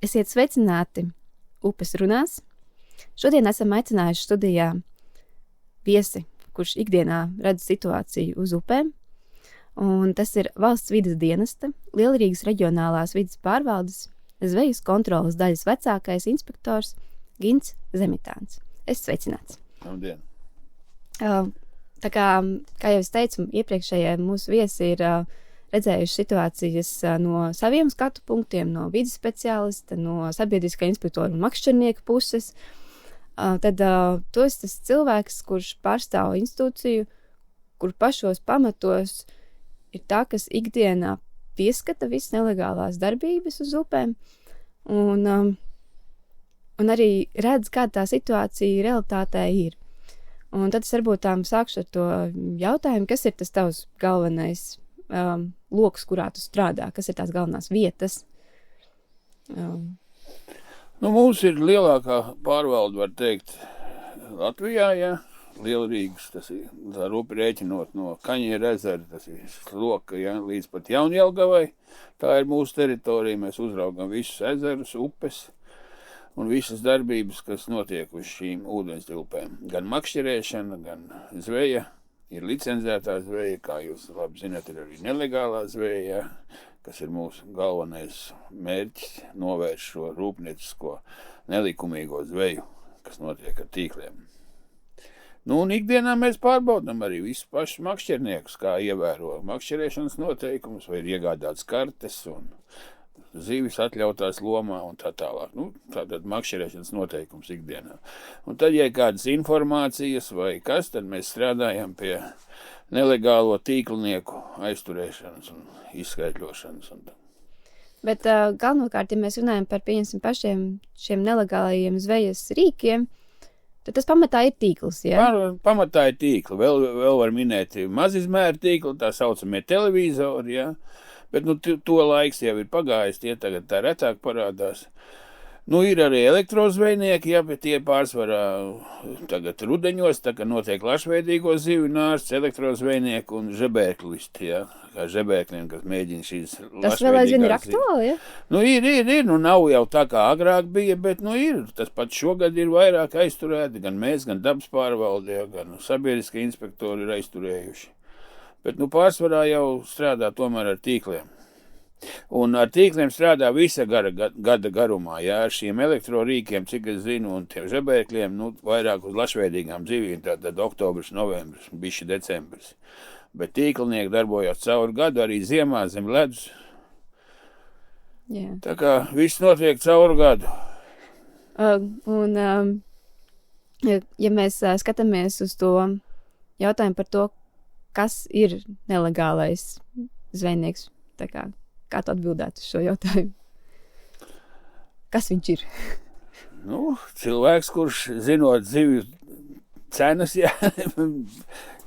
Esiet sveicināti upes runās. Šodien esam aicinājuši studijā viesi, kurš ikdienā redz situāciju uz upēm. Un tas ir Valsts vides dienesta, Lielrīgas reģionālās vides pārvaldes, zvejas kontrolas daļas vecākais inspektors Gints Zemitāns. Es sveicināts. Labdien. Tā kā jau es teicu, iepriekšējie mūsu viesi ir redzējuši situācijas no saviem skatu punktiem, no vides speciālista, no sabiedriskā inspektora un makšķernieka puses. Tad tu esi tas cilvēks, kurš pārstāv institūciju, kur pašos pamatos ir tā, kas ikdienā pieskata visas nelegālās darbības uz upēm un arī redz, kāda tā situācija realitātē ir. Un tad es varbūt sākšu ar to jautājumu, kas ir tas tavs galvenais loks, kurā tu strādā, kas ir tās galvenās vietas? Mums ir lielākā pārvalde, var teikt, Latvijā, ja? Lielrīgas, tas ir tā rupi rēķinot no Kaņieru ezera, tas ir sloka, ja? Līdz pat Jaunjelgavai. Tā ir mūsu teritorija, mēs uzraugam visus ezerus, upes un visas darbības, kas notiek uz šīm ūdenstilpēm. Gan makšķerēšana, gan zveja. Ir licencētā zveja, kā jūs labi zināt, ir arī nelegālā zveja, kas ir mūsu galvenais mērķis, novērst šo rūpniecisko nelikumīgo zveju, kas notiek ar tīkliem. Un ikdienā mēs pārbaudam arī visus pašus makšķerniekus, kā ievēro makšķerēšanas noteikumus, vai ir iegādāts kartes un zivis atļautās lomā un tā tālāk. Tātad makšķerēšanas noteikums ikdienā. Un tad, ja kādas informācijas vai kas, tad mēs strādājam pie nelegālo tīklnieku aizturēšanas un izskaidrošanas. Bet galvenokārt, ja mēs runājam par pašiem šiem nelegālajiem zvejas rīkiem, tad tas pamatā ir tīkls, ja? Pamatā ir tīkli. Vēl var minēt mazizmēra tīkli, tā saucamie televīzori, ja? Bet to laiks jau ir pagājis, tie tagad tā retāk parādās. Ir arī elektrozvejnieki, ja, bet tie pārsvarā tagad rudeņos, tā kā notiek lašveidīgo zivju nārsts, elektrozvejnieki un žebēklisti, ja, kā žebēkļiem, kas mēģina šīs lašveidīgās. Tas vēl aizvien ir aktuāli, ja? Ir, nav jau tā kā agrāk bija, bet ir. Tas pat šogad ir vairāk aizturēti, gan mēs, gan dabas pārvalde, ja, gan sabiedriskie inspektori ir aizturējuši. Bet pārsvarā jau strādā tomēr ar tīkliem. Un ar tīkliem strādā visa gada garumā, jā, ar šiem elektrorīkiem, cik es zinu, un tiem žebēkļiem, vairāk uz lašveidīgām dzīvīm, tātad oktobris, novembris, bišķi decembris. Bet tīklinieki darbojās cauri gadu, arī ziemā zem ledus. Yeah. Tā kā viss notiek cauri gadu. Ja mēs skatāmies uz to jautājumu par to, kas ir nelegālais zvejnieks, tā kā tu atbildētu uz šo jautājumu? Kas viņš ir? Cilvēks, kurš zinot zivju cenas, jā,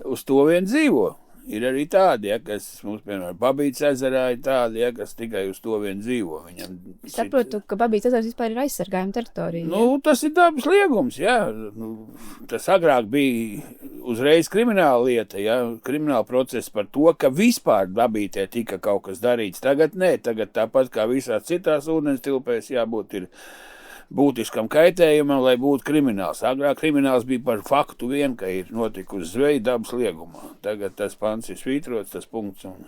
uz to vien dzīvo. Ir arī tādi, ja, kas mums, piemēram, Babītes ezerā ir tādi, ja, kas tikai uz to vien dzīvo. Es saprotu, ka Babītes ezers vispār ir aizsargājuma teritorija. Tas ir dabas liegums, jā. Tas agrāk bija uzreiz krimināla lieta, ja, krimināla process par to, ka vispār Babītē tika kaut kas darīts. Tagad nē, tagad tāpat kā visās citās ūdenstilpēs jābūt ir būtiskam kaitējumam, lai būtu krimināls. Agrāk krimināls bija par faktu vien, ka ir notikusi zveja dabas liegumā. Tagad tas pants ir svītrots, tas punkts, un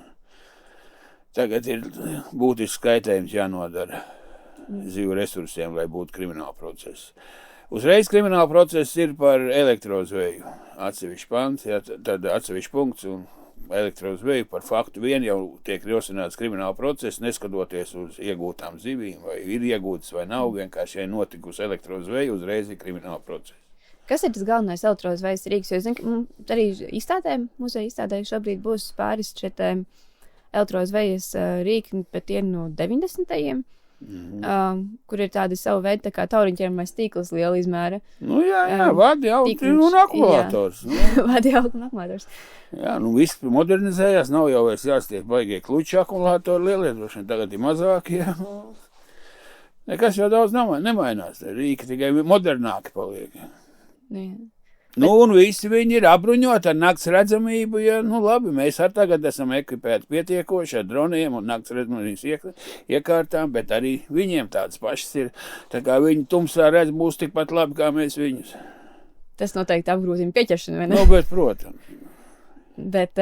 tagad ir būtisks kaitējums jānodara zivju resursiem, lai būtu krimināla process. Uzreiz krimināla process ir par elektrozveju. Atsevišķi pants, ja, tad atsevišķi punkts, un elektrozveju par faktu vien jau tiek rosināts krimināla process, neskatoties uz iegūtām zivīm, vai ir iegūtas vai nav, vienkārši, ja notikusi elektrozveja, uzreiz ir krimināla process. Kas ir tas galvenais elektrozvejas rīks? Jo es zinu, ka arī muzeja izstādē šobrīd būs pāris šeit elektrozvejas rīki, bet tie no 90. Kur ir tādi savu veidu, tā kā tauriņķermais tīkls liela izmēra. Jā, vadi augi un akumulators. Vadi augi un akumulators. Jā, viss modernizējās, nav jau vairs jāstiek baigie kluči akumulatori lielie, droši vien tagad ir mazāki, jā. Nekas jau daudz nemainās, rīki tikai modernāki paliek. Jā. Nu, un visi viņi ir apbruņoti ar nakts redzamību, ja, nu labi, mēs ar tagad esam ekvipēti pietiekoši ar droniem un nakts redzamības iekārtām, bet arī viņiem tādas pašas ir. Tā kā viņi tumsā redz būs tikpat labi, kā mēs viņus. Tas noteikti apgrūtina pieķeršanu, vai ne? Nu, bet, protams. Bet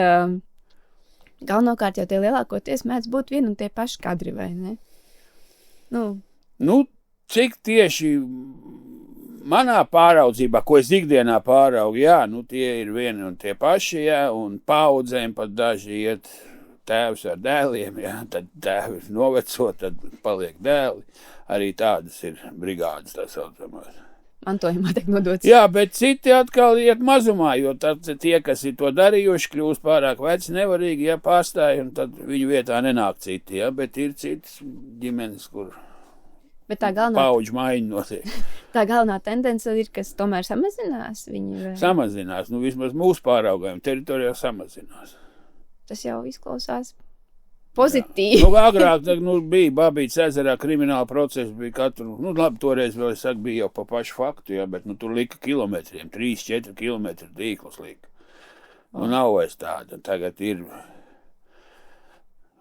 galvenokārt jau tie lielākoties mēdz būt vien un tie paši kadri, vai ne? Nu, cik tieši manā pāraudzībā, ko es ikdienā pāraugu, jā, nu tie ir vieni un tie paši, jā, un paudzēm pat daži iet tēvs ar dēliem, jā, tad tēvi noveco, tad paliek dēli. Arī tādas ir brigādes, tā saucamās. Mantojumā tiek nodots. Jā, bet citi atkal iet mazumā, jo tad tie, kas ir to darījuši, kļūst pārāk veci, nevarīgi, ja pārstāja, un tad viņu vietā nenāk citi, ja, bet ir citas ģimenes, kur paudžu maiņa notiek. Tā galvenā tendence ir, kas tomēr samazinās viņi. Samazinās, nu vismaz mūsu pāraugājuma teritorijā samazinās. Tas jau izklausās pozitīvi. Nu, agrāk bija Babītas ezerā krimināla procesa, bija katru, nu labi, toreiz vēl es saku, bija jau pa pašu faktu, ja, bet nu tur lika kilometriem, 3-4 kilometru tīklus lika. Un nav vairs tāda, tagad ir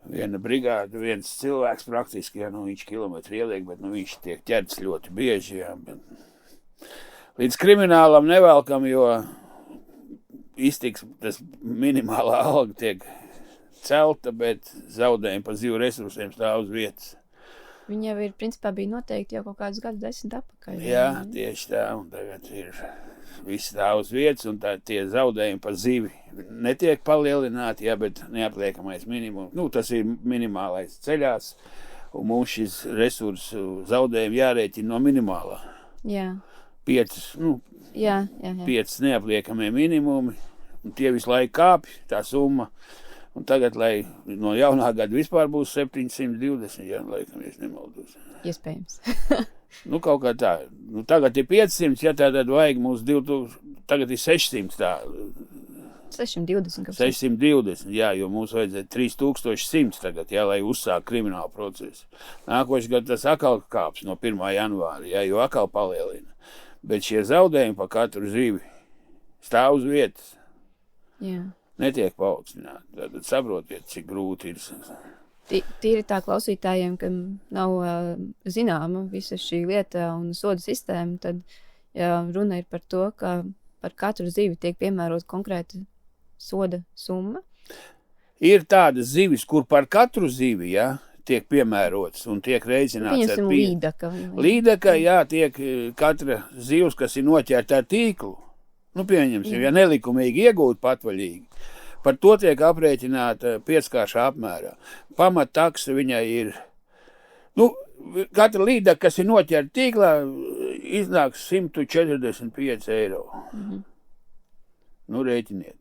viena brigāda, viens cilvēks praktiski, ja, nu viņš kilometri ieliek, bet nu viņš tiek ķerts ļoti bieži, ja, bet līdz kriminālam nevelkam, jo iztiks, tas minimālā alga tiek celta, bet zaudējumi par zīvu resursiem stāv uz vietas. Viņi jau ir, principā, bija noteikti jau kaut kādus gadus 10 atpakaļ. Jā, tieši tā, un tagad ir viss stāv uz vietas, un tā tie zaudējumi par zīvi netiek palielināti, jā, bet neapliekamais minimums. Nu, tas ir minimālais ceļās, un mums šis resursu zaudējumi jārēķina no minimālā. Jā. 5 neapliekamie minimumi, un tie visu laiku kāpj, tā summa. Un tagad, lai no jaunā gada vispār būs 720, ja, laikam, es nemaldos. Iespējams. Nu, kaut kā tā. Nu, tagad ir 500, ja tātad vajag mums 2000, tagad ir 600 tā. 620. 620, jā, jo mums vajadzēja 3100 tagad, jā, lai uzsāk kriminālu procesu. Nākošais gads tas atkal kāps no 1. janvāra, jā, jo atkal palielina. Bet šie zaudējumi pa katru zivi stāv uz vietas. Jā. Netiek paaugstināti. Tad saprotiet, cik grūti ir. Tīri tā klausītājiem, kam nav zināma visa šī lieta un sodu sistēma, tad runa ir par to, ka par katru zivi tiek piemērot konkrēta soda summa. Ir tādas zivis, kur par katru zivi, jā, tiek piemērots un tiek reizināts ar līdaka. Līdaka, jā, tiek katra zivs, kas ir noķerta ar tīklu. Nu, pieņemsim, ja nelikumīgi iegūt patvaļīgi, par to tiek aprēķināta 5-kāršā apmērā. Pamattaksa viņai ir, nu, katra līdaka, kas ir noķerta tīklā, iznāks 145 eiro. Nu, rēķiniet.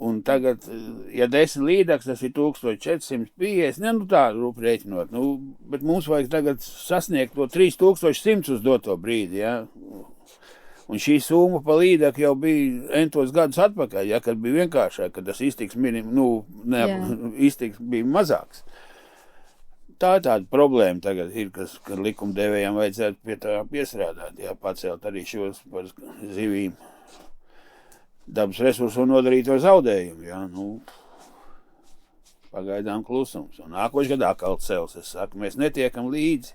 Un tagad, ja 10 līdaks, tas ir 1450, ne, nu tā, rupi rēķinot. Nu, bet mums vajag tagad sasniegt to 3100 uz doto brīdi, ja. Un šī summa pa līdaku jau bija entos gadus atpakaļ, ja, kad bija vienkāršāk, kad tas iztiks iztiks bija mazāks. Tā tāda problēma tagad ir, kad likumdevējiem vajadzētu pie tā piesrādāt, jā, pacelt arī šos par zivīm dabas resursu un nodarīto zaudējumu, jā, nu, pagaidām klusums. Un nākošais gadā atkal cels, es saku, mēs netiekam līdzi.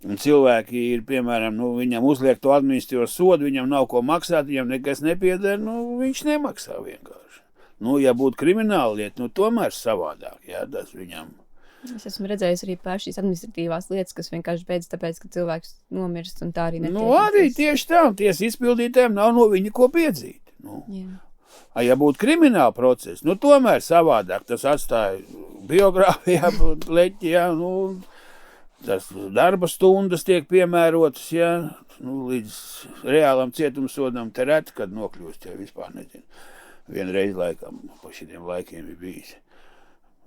Un cilvēki ir, piemēram, nu, viņam uzliek to administratīvo sodu, viņam nav ko maksāt, viņam nekas nepieder, nu, viņš nemaksā vienkārši. Nu, ja būtu krimināla lieta, nu, tomēr savādāk, jā, tas viņam. Es esmu redzējis arī pār šīs administratīvās lietas, kas vienkārši beidz tāpēc, ka cilvēks nomirst un tā arī netiek. Nu, arī tieši tā, un tiesa izpildītājiem nav no viņa ko piedzīt. Nu. Jā. Ja būtu krimināla procesa, nu, tomēr savādāk tas atstāja biogrāfijā, leķi, jā, nu, tas darba stundas tiek piemērotas, ja, nu, līdz reālam cietumsodam te reti, kad nokļūst, ja vispār nezinu. Vienreiz laikam pa šitiem laikiem ir bijis,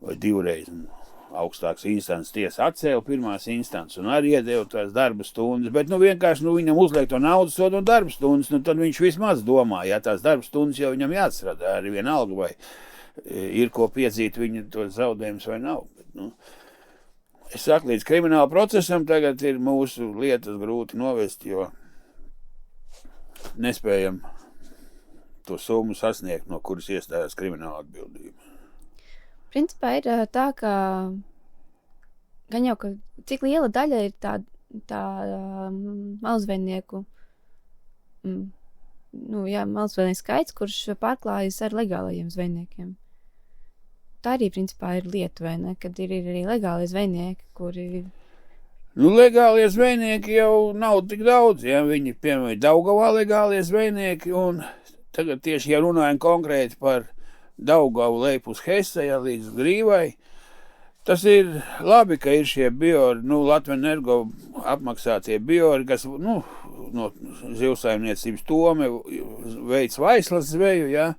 vai 2 reizes augstāks instants tiesa atcēla pirmās instants un arī iedeva tās darba stundas, bet, nu, vienkārši, nu, viņam uzliek to naudas sodu un darba stundas, nu, tad viņš vismaz domā, ja tās darba stundas jau viņam jāatstrādā, arī vienalga, vai ir ko piedzīt viņa tos zaudējumus vai nav, bet, nu, es saku, līdz krimināla procesam tagad ir mūsu lietas grūti novest, jo nespējam to summu sasniegt, no kuras iestājās krimināla atbildība. Principā ir tā, ka gan jau, ka cik liela daļa ir tā malzvejnieku, malzvejnieku skaits, kurš pārklājas ar legālajiem zvejniekiem. Tā arī, principā, ir lieta, vai ne? Kad ir arī legālie zvejnieki, kuri... Legālie zvejnieki jau nav tik daudz, ja viņi, piemēram, Daugavā legālie zvejnieki, un tagad tieši, ja runājam konkrēti par Daugavu lejpus Hesajā līdz Grīvai, tas ir labi, ka ir šie biori, Latvenergo apmaksātie biori, kas, no zivsaimniecības tome veic vaislas zveju, ja,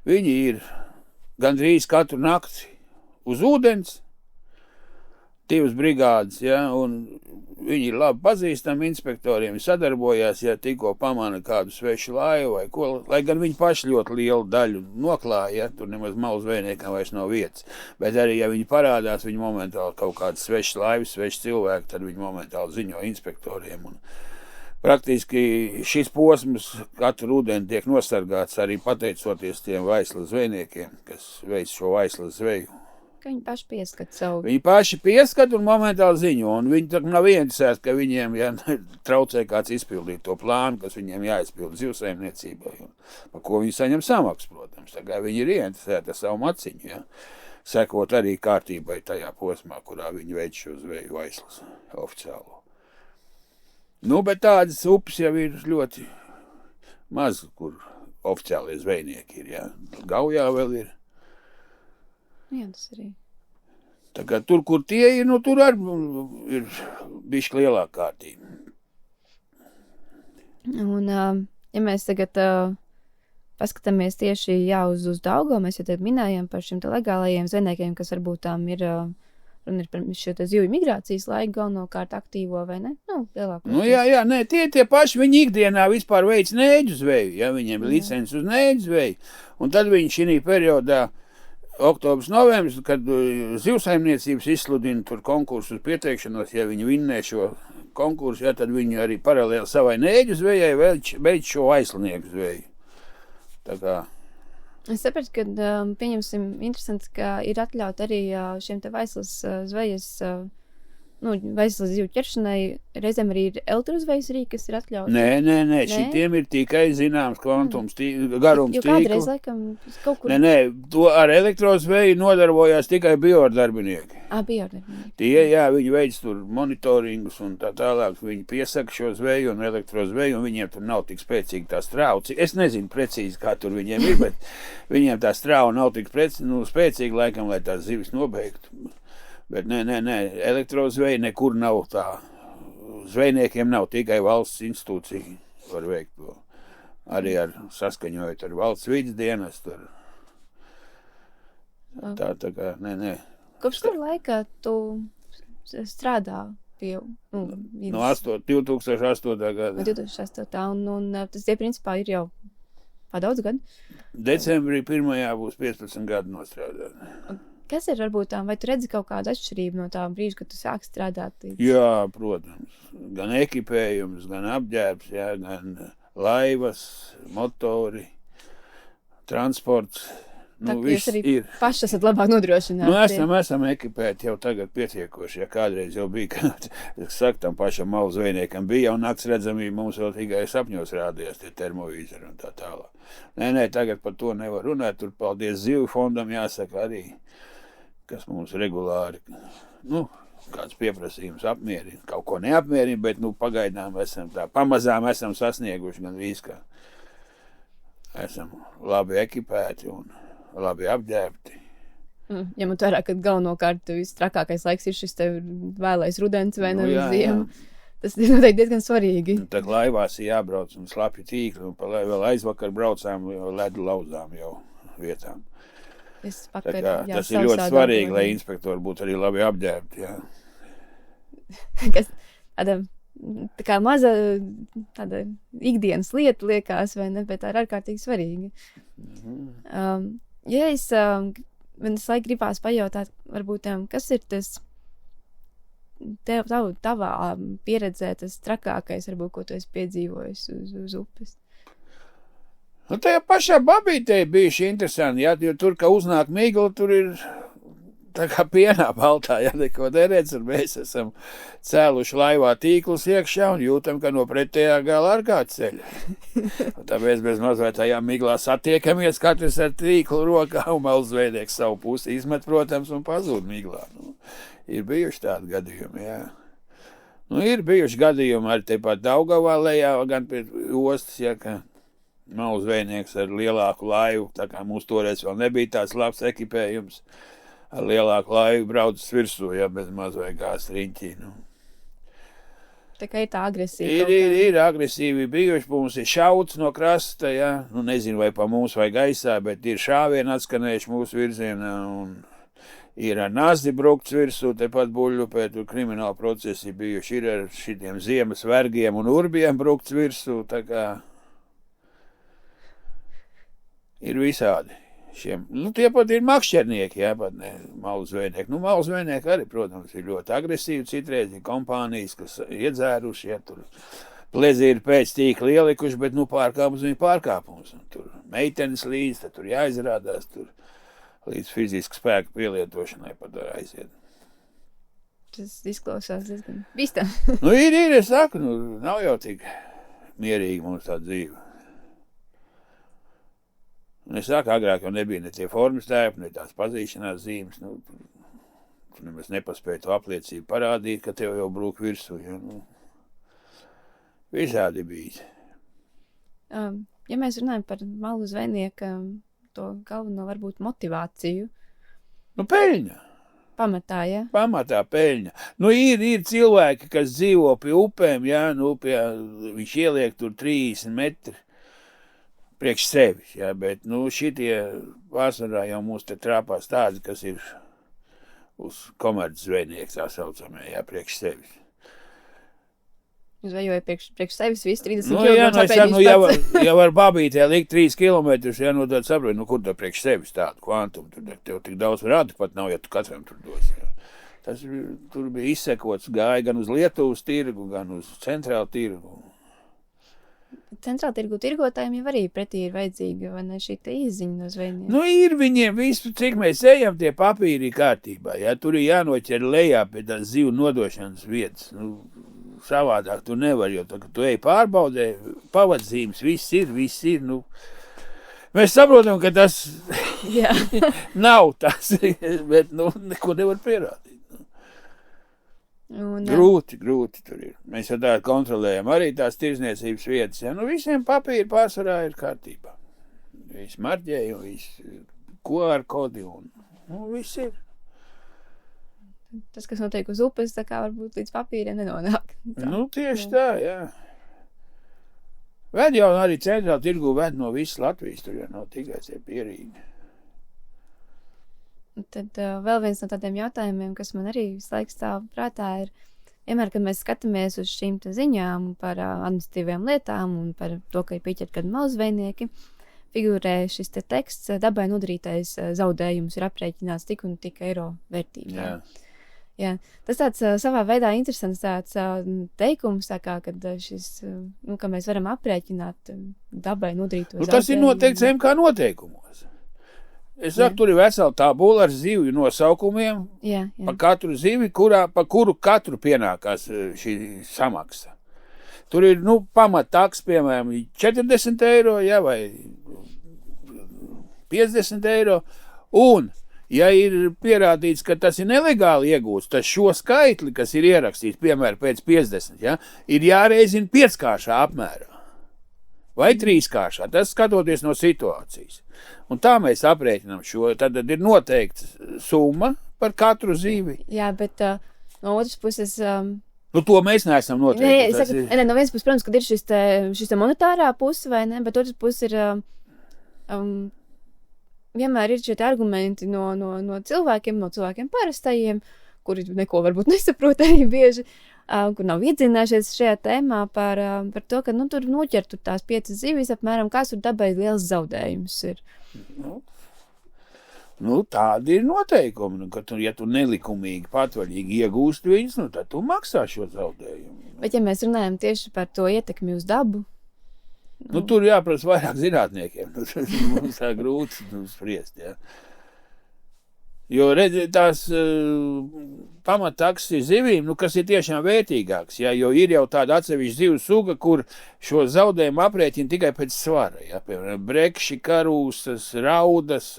viņi ir gandrīz katru nakti uz ūdens, 2 brigādes, ja, un viņi ir labi pazīstami inspektoriem, sadarbojās, ja tikko pamana kādu svešu laivu vai ko, lai gan viņi paši ļoti lielu daļu noklāja, ja, tur nemaz malu zvejniekam vairs nav vietas, bet arī, ja viņi parādās, viņi momentāli kaut kādas svešas laivas, sveši cilvēki, tad viņi momentāli ziņo inspektoriem, un praktiski šis posms katru rudeni tiek nosargāts arī pateicoties tiem vaislas zvejniekiem, kas veic šo vaislas zveju. Ka viņi paši pieskat savu. Viņi paši pieskat un momentāli ziņo, un viņi tak nav ieinteresēti, ka viņiem traucē kāds izpildīt to plānu, kas viņiem jāizpilda zivsaimniecībai, par ko viņi saņem samaksu, protams. Tā kā viņi ir ieinteresēti ar savu maciņu, ja, sekot arī kārtībai tajā posmā, kurā viņi veic šo zveju vaislas oficiālo. Bet tādas upes jau ir ļoti maz, kur oficiālie zvejnieki ir, ja. Gaujā vēl ir. Jā, tas arī. Tā kā tur, kur tie ir, tur arī ir bišķi lielāka kārtība. Un, ja mēs tagad paskatāmies tieši uz Daugavu, mēs jau te minējām par šiem te legālajiem zvejniekiem, kas varbūt tām ir, runa ir par šo te zivju migrācijas laiku galvenokārt aktīvo, vai ne? Lielāko. Jā, nē, tie paši, viņi ikdienā vispār veic nēģu zveju, ja, viņiem ir licences uz nēģu zveju, un tad viņi šī periodā oktobrs, novembris, kad zivsaimniecības izsludina tur konkursus pieteikšanos, ja viņi vinnē šo konkursu, ja, tad viņi arī paralēli savai nēģu zvejai beidz šo aizlinieku zveju. Tā kā... Es sapratu, ka, pieņemsim, interesanti, ka ir atļaut arī šiem te vaislas zvejas, vaislas zivju ķeršanai, reizēm arī ir elektrozvejas rīki, kas ir atļauti. Nē, šitiem ir tikai zināms kvantums, garums tīklu. Jo kādreiz, laikam, kaut kur... Nē, to ar elektrozveju nodarbojās tikai biordarbinieki. Biordarbinieki. Tie, jā, viņi veic tur monitoringus un tā tālāk, viņi piesaka šo zveju un elektrozveju, un viņiem tur nav tik spēcīgi tā strāva. Es nezinu precīzi, kā tur viņiem ir, bet viņiem tā strāva nav tik spēcīga, laikam, lai tās zivis nobeigtu. Bet nē, elektrozveja nekur nav tā. Zvejniekiem nav tikai valsts institūcija var veikt to. Arī saskaņojot ar valsts vides dienestu. Tā kā, nē. Kopš kur laikā tu strādā pie... 2008. gada. 2008. Un tas tie principā ir jau daudz gadu? Decembrī 1. būs 15 gadu nostrādāt. Kas ir varbūt vai tu redzi kaut kādu atšķirību no tā brīža, kad tu sāki strādāt? Jā, protams. Gan ekipējums, gan apģērbs, jā, gan laivas, motori, transports. Viss arī ir. Paši esat labāk nodrošināti. Esam ekipēti jau tagad pietiekoši, ja kādreiz jau bija, kad, tam pašam malu zvejniekam bija jau nakts redzamība, mums vēl tikai sapņos rādījās tie termovīzori un tā tālāk. Nē, tagad par to nevar runāt, tur paldies Zivju fondam jāsaka arī, kas mums regulāri, kāds pieprasījums apmierina, kaut ko neapmierina, bet, pagaidām pamazām esam sasnieguši gan visu, ka esam labi ekipēti un labi apģērbti. Ņemot vērā, ka galvenokārt visstrakākais laiks ir šis te vēlais rudens vai ziema. Tas ir noteikti diezgan svarīgi. Tad laivās ir jābrauc un slapji tīkli, un vēl aizvakar braucām ledu lauzām jau vietām. Tas ir ļoti svarīgi, lai inspektori būtu arī labi apģērbti. Jā. Kas tā kā maza tāda ikdienas lieta liekas, vai ne, bet tā ir ārkārtīgi svarīgi. Ja man es laiku gribās pajautāt, varbūt, kas ir tas tavā pieredzē tas trakākais, varbūt, ko tu esi piedzīvojis uz upes? Nu, tajā pašā babītē bijuši interesanti, jā, jo tur, ka uznāk migla, tur ir tā kā pienā baltā, ja neko neredz, un mēs esam cēluši laivā tīklus iekšā un jūtam, ka no pretējā gala ar kā ceļa. Tāpēc bez mazliet tajā miglā satiekamies, katrs ar tīklu rokā, un malzveidnieks savu pusi izmet, protams, un pazūd miglā. Nu, ir bijuši tādi gadījumi, jā. Nu, ir bijuši gadījumi arī tepat Daugavā lejā, gan pie ostas, ja, ka malzveidnieks ar lielāku laivu, tā kā mums toreiz vēl nebija tāds labs ekipējums, ar lielāku laivu braucis virsū, ja bez mazvai gāzt riņķī. Nu. Tā kā ir tā agresīva. Ir agresīvi bijuši, mums ir šauts no krasta, ja. Nu, nezinu, vai pa mums vai gaisā, bet ir šāvieni atskanējuši mūsu virzienā, un ir ar nazi brukts virsū, tepat Buļļupē, tur krimināli procesi bijuši, ir ar šitiem ziemas vergiem un urbiem brukts virsū, tā kā ir visādi. Nu, tie pat ir makšķernieki, jā, pat ne malzveidnieki. Nu, malzveidnieki arī, protams, ir ļoti agresīvi, citreiz ir kompānijas, kas iedzēruši, ja, tur plezīri pēc tīkli ielikuši, bet, nu, pārkāpums viņa pārkāpums. Un tur meitenes līdz, tad tur jāizrādās, tur līdz fiziski spēku pielietošanai pat aiziet. Tas izklausās diezgan bīstam. Nu, ir, es saku, nu, nav jau tik mierīgi mums tā dzīve. Un es saku, agrāk jau nebija ne tie formas tēpi, ne tās pazīšanās zīmes. Nu, tu nemaz nepaspēji to apliecību parādīt, ka tev jau brūk virsū. Ja, nu, visādi bija. Ja mēs runājam par malu zvejnieku, to galveno varbūt motivāciju. Nu, peļņa. Pamatā, ja? Pamatā peļņa. Nu, ir cilvēki, kas dzīvo pie upēm, ja, nu, viņš ieliek tur 30 metri. Priekš sevis, jā, bet, nu, šitie pārsvarā jau mūs te trāpās tādi, kas ir uz komerces zvejnieks, tā saucamie, jā, priekš sevis. Zvejoja priekš sevis visu 30 nu, km. Jā, nu, es saku, nu, ja var babītē likt 3 kilometrus, jā, nu, tad saprot, nu, kur tā priekš sevis tādu kvantumu, tur tev tik daudz rādu pat nav, ja tu katram tur dos, jā. Tas tur bija izsekots, gāja gan uz Lietuvas tirgu, gan uz centrālu tirgu. Centrāla tirgu tirgotājiem jau arī pretī ir vajadzīga, vai ne, šī te izziņa no zvejniekiem? Nu, ir viņiem visu, cik mēs ejam, tie papīri kārtībā, ja, tur ir jānoķer lejā pie tās zivu nodošanas vietas, nu, savādāk tu nevar, jo tā, ka tu ej pārbaudē, pavadzīmes, viss ir, nu, mēs saprotam, ka tas nav tas, bet, nu, neko nevar pierādīt. Un, grūti tur ir. Mēs jau tā kontrolējam arī tās tirzniecības vietas. Ja? Nu, visiem papīri pārsvarā ir kārtībā. Viss marķējumi, viss QR kodi un viss ir. Tas, kas notiek uz upes, tā kā varbūt līdz papīriem nenonāk. Tā. Nu, tieši tā, jā. Ved jau arī centrāla tirgu ved no visas Latvijas, tur jau nav tikai tie pierīgi. Tad vēl viens no tādiem jautājumiem, kas man arī visu laiku stāv prātā, ir vienmēr, kad mēs skatāmies uz šīm ziņām par administratīvām lietām un par to, ka ir pieķert kādi malzveidnieki, figurē šis te teksts, dabai nodarītais zaudējums ir aprēķināts tik un tik eiro vērtībā. Jā. Tas tāds savā veidā interesants tāds teikums, tā kā, kad šis, nu, ka mēs varam aprēķināt dabai nodarīto zaudējumu. Tas ir noteikts MK noteikumos. Es saku, tur ir vesela tabula ar zivju nosaukumiem, pa katru zivi, pa kuru katru pienākās šī samaksa. Tur ir, nu, pamataks, piemēram, 40 eiro, ja, vai 50 eiro, un, ja ir pierādīts, ka tas ir nelegāli iegūts, tad šo skaitli, kas ir ierakstīts, piemēram, pēc 50, ja, ir jāreizina 5-kāršā apmērā. Vai 3-kāršā, tas skatoties no situācijas. Un tā mēs aprēķinām šo, tad ir noteikts summa par katru zivi. Jā, bet no otras puses... Nu, to mēs neesam noteikti. No vienas puses, protams, kad ir šis te monetārā puse, vai ne, bet otras puses ir... vienmēr ir šie argumenti no cilvēkiem parastajiem, kuri neko varbūt nesaprot arī bieži, kur nav iedzinājušies šajā tēmā par to, ka, nu, tur noķertu tās 5 zivis, apmēram, kāds tur dabai liels zaudējums ir. Nu, tādi ir noteikumi, ka ja tu nelikumīgi, patvaļīgi iegūst viņus, nu, tad tu maksā šo zaudējumu. Bet, ja mēs runājam tieši par to ietekmi uz dabu, Nu, tur jāprasa vairāk zinātniekiem. Mums tā grūti spriest, jā. Jo tās pamattaks ir zivīm, kas ir tiešām vērtīgāks, jā, jo ir jau tāda atsevišķa zivu suga, kur šo zaudējumu aprēķina tikai pēc svara, jā, piemēram, brekši, karūsas, raudas,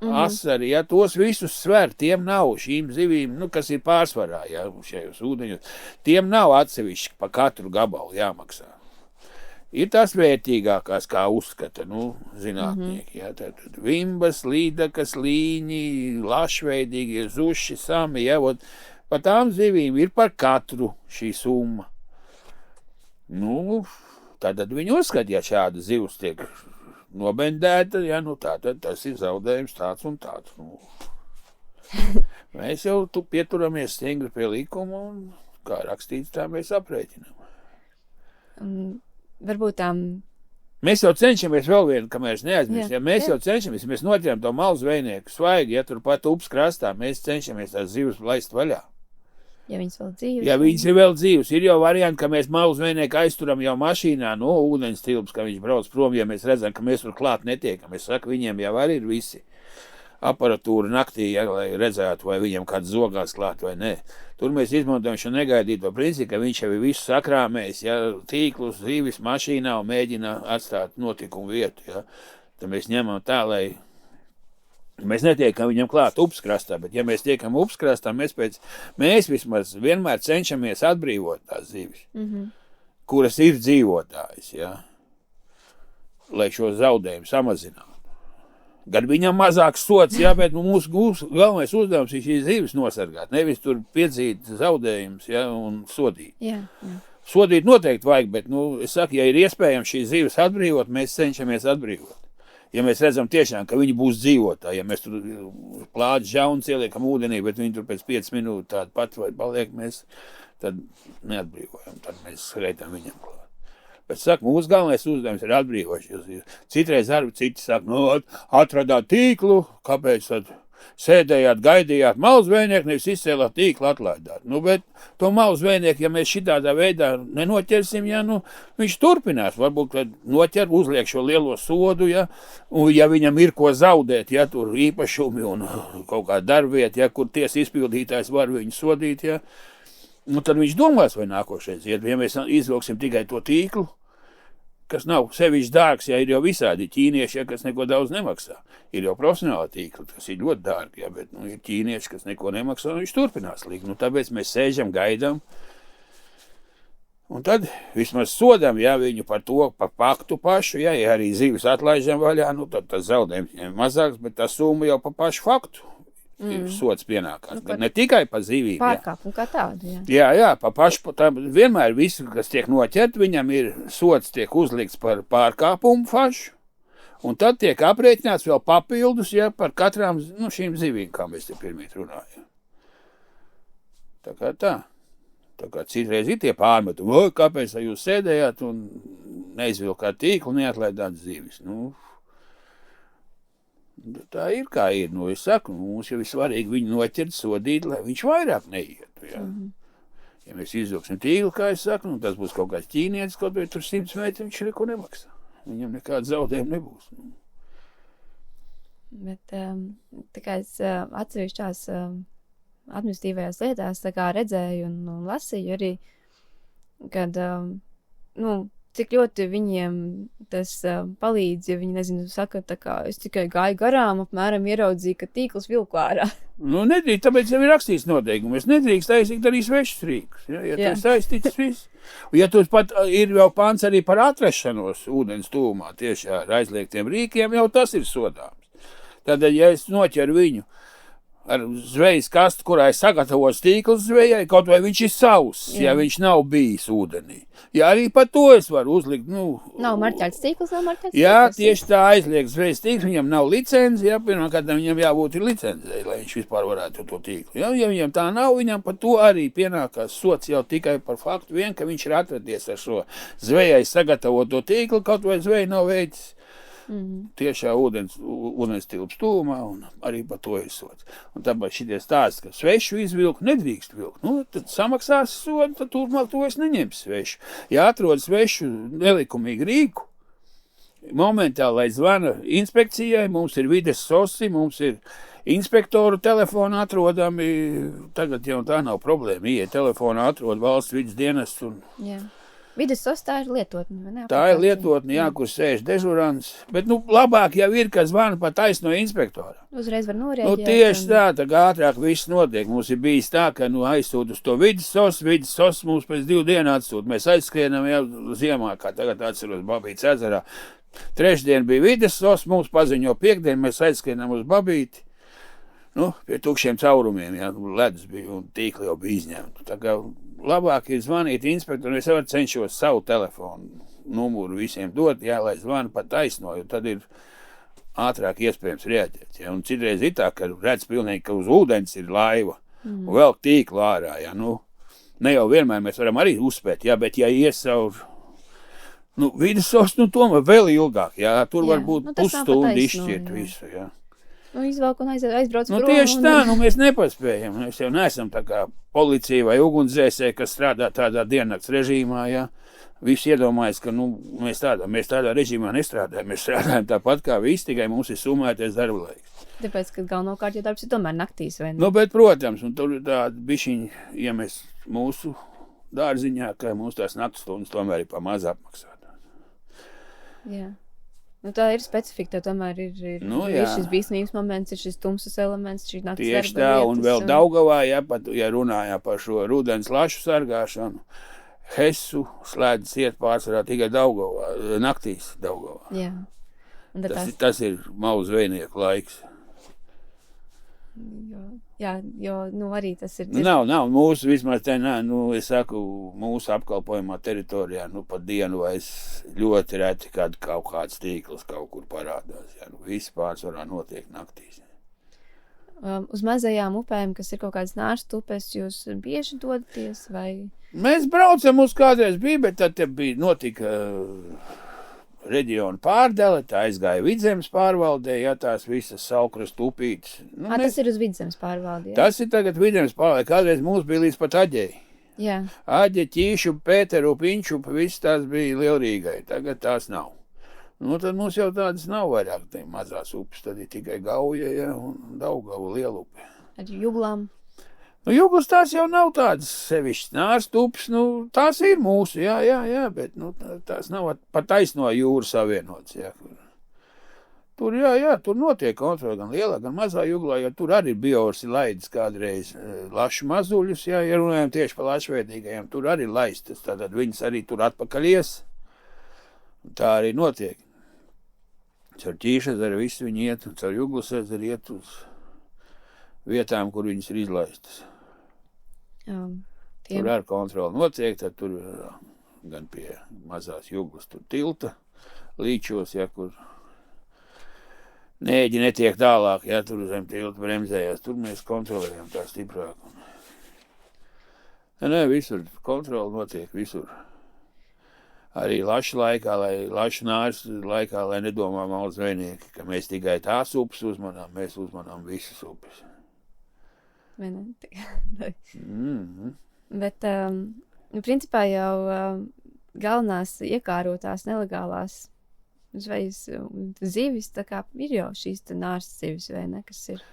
asari, jā, tos visus sver, tiem nav šīm zivīm, kas ir pārsvarā, jā, šajos ūdeņos, tiem nav atsevišķi pa katru gabalu jāmaksā. Ir tās vērtīgākās, kā uzskata, zinātnieki, jā, tātad vimbas, līdakas, līņi, lašveidīgie, zuši, sami, jā, pa tām zivīm ir par katru šī summa. Tātad viņi uzskata, ja šāda zivs tiek nobendēta, jā, tātad tas ir zaudējums tāds un tāds, Mēs jau pieturamies stingri pie likuma un, kā rakstīts, tā mēs aprēķinām. Varbūt Mēs jau cenšamies vēl vienu, kamēr neaizmirst. Ja mēs jau cenšamies, mēs noķeram to malu zvejnieku svaigi, ja tur pat upes krastā, mēs cenšamies tās zivs laist vaļā. Ja viņas vēl dzīves. Ja viņas ir vēl dzīves, ir jau varianti, ka mēs malu zvejnieku aizturam jau mašīnā, ūdens tilps, ka viņš brauc prom, ja mēs redzam, ka mēs tur klāt netiekam. Es saku, viņiem jau arī ir visi aparatūra naktī, ja, lai redzētu, vai viņam kāds zogās klāt vai nē. Tur mēs izmantojam šo negaidīto principu, ka viņš jau ir visu sakrāmējis, ja, tīklus, zīvis mašīnā un mēģina atstāt notikumu vietu. Ja. Tad mēs ņemam tā, lai mēs netiekam viņam klāt upes krastā, bet ja mēs tiekam upes krastā, mēs vismaz vienmēr cenšamies atbrīvot tās zīvis, kuras ir dzīvotājs, ja, lai šo zaudējumu samazinātu. Gan viņam mazāks sots, jā, bet mūsu galvenais uzdevums ir šīs zivis nosargāt, nevis tur piedzīt zaudējumus, jā, un sodīt. Jā. Sodīt noteikti vajag, bet, es saku, ja ir iespējams šīs zivis atbrīvot, mēs cenšamies atbrīvot. Ja mēs redzam tiešām, ka viņi būs dzīvotāji, ja mēs tur plāķi žauns ieliekam ūdenī, bet viņi tur pēc 5 minūtes tādu pat vai paliek, mēs tad neatbrīvojam, tad mēs skreitam viņam klāt. Bet, saka, mūsu galvenais uzdevums ir atbrīvošs. Citreiz arī citi saka, atradāt tīklu, kāpēc tad sēdējāt, gaidījāt malu zvejnieku, nevis izcēlāt tīklu, atlaidāt. Bet to malu zvejnieku, ja mēs šitādā veidā nenoķersim, ja, viņš turpinās. Varbūt, kad noķer, uzliek šo lielo sodu, ja, un ja viņam ir ko zaudēt, ja, tur īpašumi un kaut kā darbvieta, ja, kur tiesa izpildītājs var viņu sodīt, ja, tad viņš domās, vai nākošais iet. Ja mēs izvilksim tikai to tīklu, kas nav sevišķi dārgs, ja ir jau visādi ķīnieši, ja, kas neko daudz nemaksā. Ir jau profesionāli tīkli, kas ir ļoti dārgi, ja, bet ir ķīnieši, kas neko nemaksā, un viņš turpinās likt. Tāpēc mēs sēžam, gaidām, un tad vismaz sodam, ja, viņu par to, par faktu pašu, ja arī zivis atlaižam vaļā, tad tas zaudējums ir mazāks, bet tā summa jau par pašu faktu. Ir sots pienākās. Ne tikai pa zivīm. Pārkāpumu kā tādu, jā. Jā, pa pašu, vienmēr visu, kas tiek noķert, viņam ir sots tiek uzlikts par pārkāpumu fašu, un tad tiek aprēķināts vēl papildus, ja, par katrām šīm zivīm, kā mēs te pirmīt runājam. Tā kā tā. Tā kā citreiz ir tie pārmetumi, kāpēc jūs sēdējāt un neizvilkāt tīklu, neatlaidāt zivis. Tā ir kā ir. Es saku, mums jau ir svarīgi viņu noķert, sodīt, lai viņš vairāk neietu. Ja, ja mēs izvilksim tīklu, kā es saku, tas būs kaut kāds ķīnietis, kaut vai tur 100 metri, viņš neko nemaksā. Viņam nekāda zaudējuma nebūs. Bet tā kā es atsevišķās administratīvajās lietās tā kā redzēju un lasīju arī, kad, cik ļoti viņiem tas palīdz, ja viņi, nezinu, saka, tā kā es tikai gāju garām, apmēram ieraudzīju, ka tīkls vilku ārā. Nedrīkst, tāpēc jau ir rakstīts noteikumi. Es nedrīkst taisīt arī svešus rīkus. Ja tas taistīts viss. Ja tur pat ir jau pants arī par atrašanos ūdens tūmā, tieši ar aizliegtiem rīkiem, jau tas ir sodāms. Tādēļ, ja es noķeru viņu ar zvejas kastu, kurā ir sagatavots tīkls zvejai, kaut vai viņš ir sauss, ja viņš nav bijis ūdenī. Ja arī par to es varu uzlikt, Nav marķēts tīkls, nav marķēts tīkls. Jā, tieši tā aizliegt zvejas tīkls, viņam nav licenci, ja, pirmkārt viņam jābūt ir licencei, lai viņš vispār varētu to tīklu. Ja viņam tā nav, viņam par to arī pienākās sots jau tikai par faktu vien, ka viņš ir atradies ar šo zvejai sagatavoto tīklu, kaut vai zveja nav veicis. Tiešā ūdens tilps tūmā, un arī par to ir sots. Un tāpēc šitie stāsti, ka svešu izvilku nedrīkst vilkt. Tad samaksās sodu, tad turpmāk to es neņemšu svešu. Ja atrod svešu nelikumīgu rīku, momentāli, lai zvana inspekcijai, mums ir vides sosi, mums ir inspektoru telefonu atrodami, tagad jau tā nav problēma, iet telefonu atrod valsts vides dienests un... Jā. Vides sos tā ir lietotne, vai ne? Tā ir lietotne, jā, kur sēž dežurants, bet, labāk jau ir, ka zvana pa taisno inspektoru. Uzreiz var norēģēt. Tieši tā kā ātrāk viss notiek. Mums ir bijis tā, ka, aizsūt uz to vides sos mums pēc 2 dienu atsūt. Mēs aizskrienam jau ziemā, kā tagad atceros Babītes ezerā. Trešdien bija vides sos, mums paziņo piekdien, mēs aizskrienam uz Babīti. Pie tukšiem caurumiem, jā, ledus bija un tīkli jau bija izņemti. Tā kā labāk ir zvanīt inspektoru, es var cenšos savu telefonu numuru visiem dot, jā, lai zvana pa taisno, jo tad ir ātrāk iespējams reaģēt. Ja? Un citreiz ir tā, ka redz pilnīgi, ka uz ūdens ir laiva un vēl tīklu ārā. Ja? Ne jau vienmēr mēs varam arī uzspēt, ja? Bet ja iesaur vides sos, tomēr vēl ilgāk. Ja? Tur var būt pusstundu izšķirt visu. Ja? Izvelk un aizbrauc prom. Tieši tā, mēs nepaspējam. Mēs jau neesam tā kā policija vai ugunsdzēsēji, kas strādā tādā diennakts režīmā, ja. Visi iedomājas, ka, mēs tādā režīmā nestrādājam. Mēs strādājam tāpat kā visi, tikai mums ir summēties darba laiks. Tāpēc, ka galvenokārt, ja darbs ir tomēr naktīs, vai ne? Bet, protams, un tur ir tāda bišķiņa, ja mēs mūsu dārziņā, ka mūsu tās naktstundas tomēr ir pa maz apmaksātās. Jā. Tā ir specifika, tā tomēr ir šis bīstamības moments, ir šis tumsas elements, šī nakts darba Tieši tā, un vēl Daugavā, ja runājā par šo rudens lašu sargāšanu, Hesu slēdzas iet pārsvarā tikai Daugavā, naktīs Daugavā. Jā. Tas ir mauz zvejnieku laiks. Jo arī tas ir... Nav, mūsu vismaz te, es saku, mūsu apkalpojumā teritorijā, pat dienu vairs ļoti reti, kad kaut kāds tīkls kaut kur parādās. Ja, viss pārsvarā notiek naktīs. Uz mazajām upēm, kas ir kaut kādas nārstu upes, jūs bieži dodaties, vai... Mēs braucam uz kādreiz bija, bet tad notika... reģionu pārdele, tā aizgāja Vidzemes pārvaldē, ja tās visas Saulkrastu upītes. Tas ir uz Vidzemes pārvaldē, jā? Tas ir tagad Vidzemes pārvaldē, kādreiz mums bija līdz pat Aģei. Jā. Aģe, Ķīšu, Pēteru, Piņšu, viss tās bija Lielrīgai, tagad tās nav. Tad mums jau tādas nav vairāk, te mazās upes, tad ir tikai Gauja, ja, un Daugava Lielupe. Ar juglām? Juglas tās jau nav tādas sevišķas nārstu upes, tās ir mūsu, jā, bet tās nav pat taisno jūru savienotas, jā. Tur, tur notiek kontroli gan lielā, gan mazā juglā, jo tur arī Biors ir laidis kādreiz lašu mazuļus, ja runājam tieši par lašveidīgajiem, tur arī laistas, tātad viņas arī tur atpakaļ ies, tā arī notiek. Caur Ķīšu ezeru visu viņi iet, un caur Juglas ezeru iet uz vietām, kur viņas ir izlaistas. Tur ar kontroli notiek, tad tur gan pie mazās Juglas tur tilta līčos, ja, kur nēģi netiek tālāk, ja, tur zem tilta bremzējās, tur mēs kontrolējam tā stiprāk. Visur kontroli notiek, visur. Arī lašu laikā, lašu nārs laikā, lai nedomā malu zvejnieki, ka mēs tikai tās upes uzmanām, mēs uzmanām visas upes. Vai ne? Bet, principā jau galvenās iekārotās nelegālās zvejas zivis, tā kā ir jau šīs nārstas zivis, vai ne, kas ir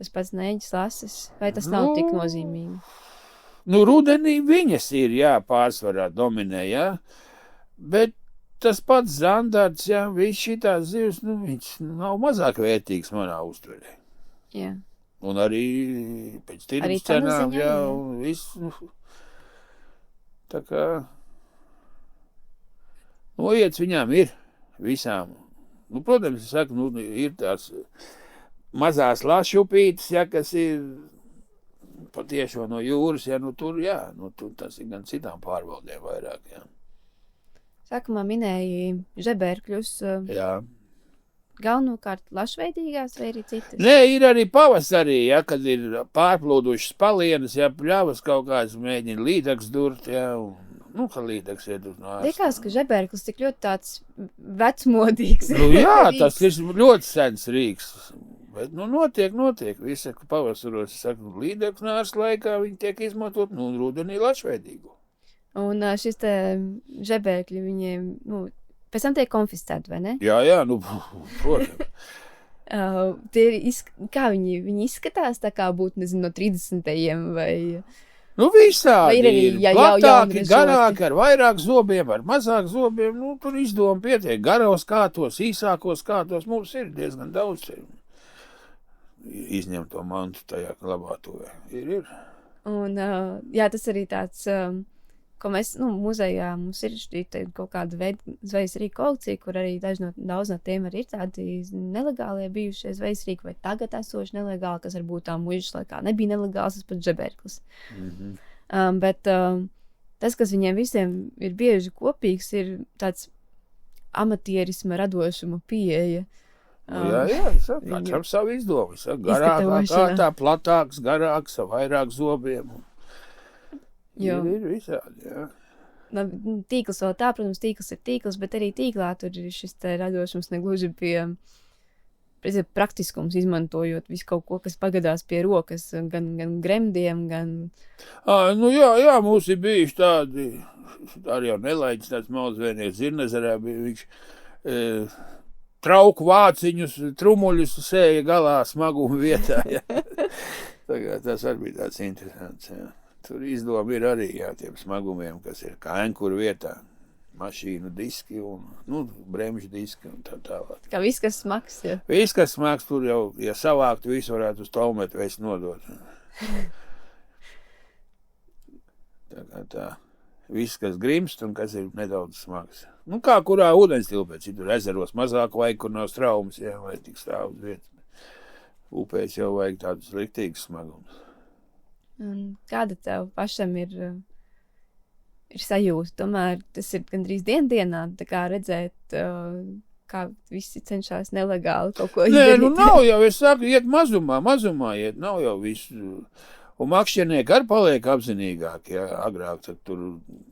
tas pats neģis lases, vai tas nav tik nozīmīgi? Rudenī viņas ir, jā, pārsvarā dominē, jā, bet tas pats zandards, jā, viss šitās zivis, viņš nav mazāk vērtīgs manā uztverē. Jā. Un arī pēc tirgus cenām, jā, un viss, tā kā, noiets viņām ir visām. Protams, es saku, ir tās mazās lašupītes, ja, kas ir patiešo no jūras, ja, tur, jā, tur tas ir gan citām pārvaldēm vairāk, jā. Sākumā minēji žebērkļus. Jā. Galvenokārt lašveidīgās vai arī citas? Nē, ir arī pavasarī, ja, kad ir pārplūdušas palienas, ja, pļavas kaut kāds mēģina līdaks durt, ja, un, ka līdaks iet uz nāstu. Likās, ka žebērklis tik ļoti tāds vecmodīgs. Jā, tas ir ļoti sens rīks, bet, notiek. Visi saka, pavasaros, saka, līdaks nāstu laikā viņi tiek izmantot, rudenī lašveidīgu. Un šis te žebērkļi, viņiem, Pēc tam tiek konfiscēti, vai ne? Jā, nu, protams. Tie ir, kā viņi izskatās, tā kā būtu, nezinu, no 30. vai... Nu, visādi ir arī, ir platāki, garāki, ar vairāk zobiem, ar mazāk zobiem. Nu, tur izdoma pietiek garos kātos, īsākos kātos. Mums ir diezgan daudz izņemto mantu tajā glabātuvē. Ir. Un, jā, tas arī tāds, ko mēs, muzejā mums ir šī kaut kāda veida zvejas rīku kolekcija, kur arī daudz no tiem arī ir tādi nelegālie bijušie zvejas rīki, vai tagad esoši nelegāli, kas varbūt tā mužas laikā nebija nelegāls, tas pat žeberklis. Bet tas, kas viņiem visiem ir bieži kopīgs, ir tāds amatierisma radošuma pieeja. Jā, katram savu izdomu. Garākā kārtā, platāks, garāks, vairāk zobiem. Ir visādi, jā. Tīkls vēl tā, protams, tīkls ir tīkls, bet arī tīklā tur ir šis te radošums negluži pie praktiskums, izmantojot visu kaut ko, kas pagadās pie rokas, gan gremdiem, gan... Jā, mums ir bijuši tādi, arī jau nelaiķis tāds mauzvēnieks Zirnezerē, viņš trauku vāciņus, trumuļus sēja galā smaguma vietā, jā. Tagad tas arī bija tāds interesants, jā. Tur izdoma ir arī, jā, tiem smagumiem, kas ir kaņkuru vietā, mašīnu diski un, bremžu diski un tā tālāk. Kā viss, kas smags, jā. Viss, kas smags, tur jau, ja savākt, visu varētu uz tolmetu veids nodot. Tā. Viss, kas grimst un kas ir nedaudz smags. Kā kurā ūdens tilpēc, ja tur ezeros mazāk vajag, kur nav straumas, jā, vai tik stāv uz vietas. Upēs jau vajag tādus riktīgus smagumus. Un kāda tev pašam ir sajūta? Tomēr tas ir gandrīz dienā, tā kā redzēt, kā visi cenšas nelegāli kaut ko izdarīt. Nē, nav jau, es saku, iet mazumā iet, nav jau visu. Un makšķernieki arī paliek apzinīgāki, jā, agrāk tur...